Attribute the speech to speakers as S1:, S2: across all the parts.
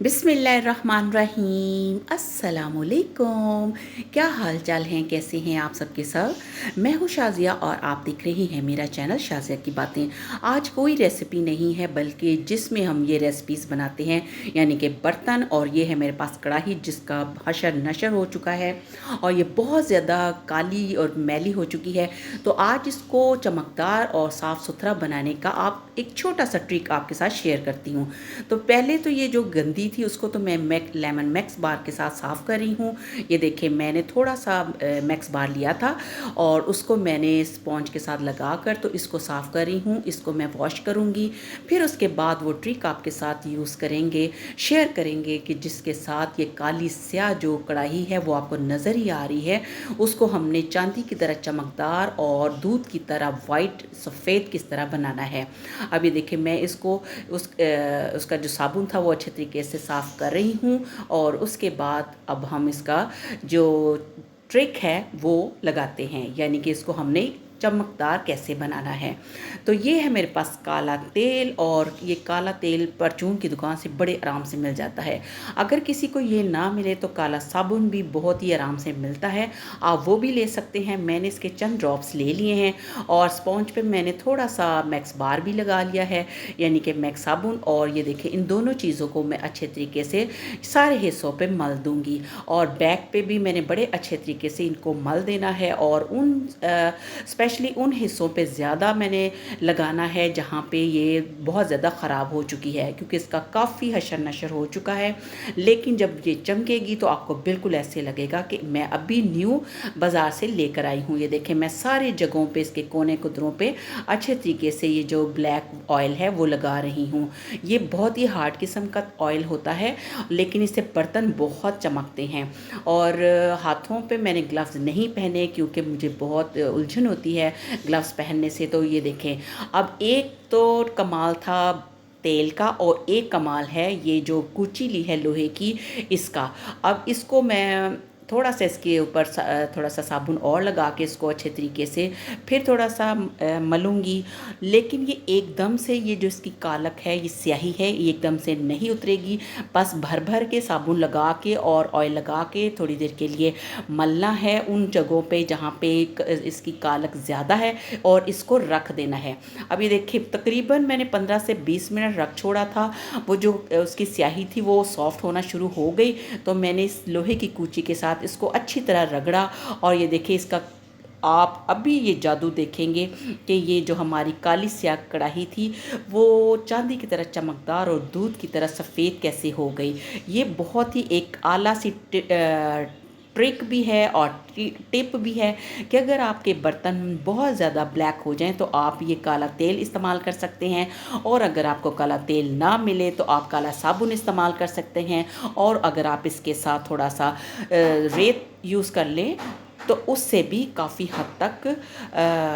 S1: बिस्मिल्लाहिर्रहमानिर्रहीम अस्सलामुअलैकुम। क्या हाल चाल हैं, कैसे हैं आप सबके सब। मैं हूँ शाज़िया और आप देख रही हैं मेरा चैनल शाज़िया की बातें। आज कोई रेसिपी नहीं है बल्कि जिसमें हम ये रेसिपीज़ बनाते हैं, यानी कि बर्तन। और ये है मेरे पास कढ़ाई जिसका हशर नशर हो चुका है और ये बहुत ज़्यादा काली और मैली हो चुकी है। तो आज इसको चमकदार और साफ़ सुथरा बनाने का आप एक छोटा सा ट्रिक आपके साथ शेयर करती हूँ। तो पहले तो ये जो गंदी थी उसको तो मैं लेमन मैक्स बार के साथ साफ़ कर रही हूँ। ये देखिए मैंने थोड़ा सा मैक्स बार लिया था और उसको मैंने स्पॉन्ज के साथ लगा कर तो इसको साफ़ कर रही हूँ। इसको मैं वॉश करूँगी, फिर उसके बाद वो ट्रिक आपके साथ यूज़ करेंगे, शेयर करेंगे कि जिसके साथ ये काली स्याह जो कढ़ाई है वो आपको नज़र ही आ रही है, उसको हमने चांदी की तरह चमकदार और दूध की तरह वाइट सफ़ेद किस तरह बनाना है। अभी देखिए मैं इसको उसका जो साबुन था वो अच्छे तरीके से साफ़ कर रही हूँ और उसके बाद अब हम इसका जो ट्रिक है वो लगाते हैं, यानी कि इसको हमने चमकदार कैसे बनाना है। तो ये है मेरे पास काला तेल और ये काला तेल परचून की दुकान से बड़े आराम से मिल जाता है। अगर किसी को ये ना मिले तो काला साबुन भी बहुत ही आराम से मिलता है, आप वो भी ले सकते हैं। मैंने इसके चंद ड्रॉप्स ले लिए हैं और स्पॉन्ज पे मैंने थोड़ा सा मैक्स बार भी लगा लिया है, यानी कि मैक्स साबुन। और ये देखिए इन दोनों चीज़ों को मैं अच्छे तरीके से सारे हिस्सों पे मल दूंगी और बैक पे भी मैंने बड़े अच्छे तरीके से इनको मल देना है और उन स्पेशली उन हिस्सों पे ज़्यादा मैंने लगाना है जहाँ पे ये बहुत ज़्यादा ख़राब हो चुकी है, क्योंकि इसका काफ़ी हशर नशर हो चुका है। लेकिन जब ये चमकेगी तो आपको बिल्कुल ऐसे लगेगा कि मैं अभी न्यू बाज़ार से लेकर आई हूँ। ये देखें मैं सारे जगहों पे इसके कोने कुदरों पे अच्छे तरीके से ये जो ब्लैक ऑयल है वो लगा रही हूँ। ये बहुत ही हार्ड किस्म का ऑयल होता है, लेकिन इससे बर्तन बहुत चमकते हैं। और हाथों पे मैंने ग्लव्स नहीं पहने क्योंकि मुझे बहुत उलझन होती है ग्लव्स पहनने से। तो ये देखें अब एक तो कमाल था तेल का और एक कमाल है ये जो कूची ली है लोहे की इसका। अब इसको मैं थोड़ा सा इसके ऊपर थोड़ा सा साबुन और लगा के इसको अच्छे तरीके से फिर थोड़ा सा मलूंगी। लेकिन ये एकदम से ये जो इसकी कालक है, ये स्याही है, ये एकदम से नहीं उतरेगी। बस भर भर के साबुन लगा के और ऑयल लगा के थोड़ी देर के लिए मलना है उन जगहों पे जहाँ पे इसकी कालक ज़्यादा है और इसको रख देना है। अब ये देखिए तकरीबन मैंने 15 से 20 मिनट रख छोड़ा था। वो जो उसकी स्याही थी वो सॉफ्ट होना शुरू हो गई, तो मैंने इस लोहे की कूची के साथ इसको अच्छी तरह रगड़ा और ये देखिए इसका आप अभी ये जादू देखेंगे कि ये जो हमारी काली स्याह कढ़ाई थी वो चांदी की तरह चमकदार और दूध की तरह सफ़ेद कैसे हो गई। ये बहुत ही एक आला सी ट्रिक भी है और टिप भी है कि अगर आपके बर्तन बहुत ज़्यादा ब्लैक हो जाएं तो आप ये काला तेल इस्तेमाल कर सकते हैं, और अगर आपको काला तेल ना मिले तो आप काला साबुन इस्तेमाल कर सकते हैं। और अगर आप इसके साथ थोड़ा सा रेत यूज़ कर लें तो उससे भी काफ़ी हद तक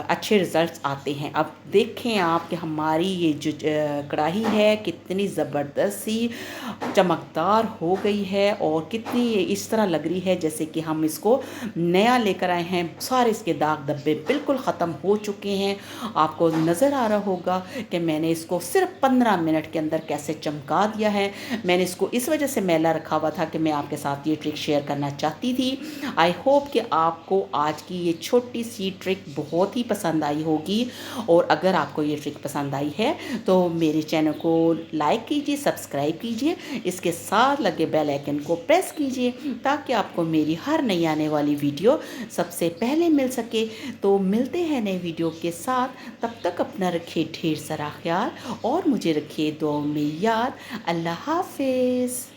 S1: अच्छे रिज़ल्ट्स आते हैं। अब देखें आप कि हमारी ये जो कढ़ाई है कितनी ज़बरदस्त सी चमकदार हो गई है और कितनी ये इस तरह लग रही है जैसे कि हम इसको नया लेकर आए हैं। सारे इसके दाग धब्बे बिल्कुल ख़त्म हो चुके हैं। आपको नज़र आ रहा होगा कि मैंने इसको सिर्फ 15 मिनट के अंदर कैसे चमका दिया है। मैंने इसको इस वजह से मैला रखा हुआ था कि मैं आपके साथ ये ट्रिक शेयर करना चाहती थी। आई होप कि आपको आज की ये छोटी सी ट्रिक बहुत ही पसंद आई होगी, और अगर आपको ये ट्रिक पसंद आई है तो मेरे चैनल को लाइक कीजिए, सब्सक्राइब कीजिए, इसके साथ लगे बेल आइकन को प्रेस कीजिए ताकि आपको मेरी हर नई आने वाली वीडियो सबसे पहले मिल सके। तो मिलते हैं नए वीडियो के साथ, तब तक अपना रखिए ढेर सारा ख्याल और मुझे रखिए दुआओं में याद। अल्लाह हाफिज़।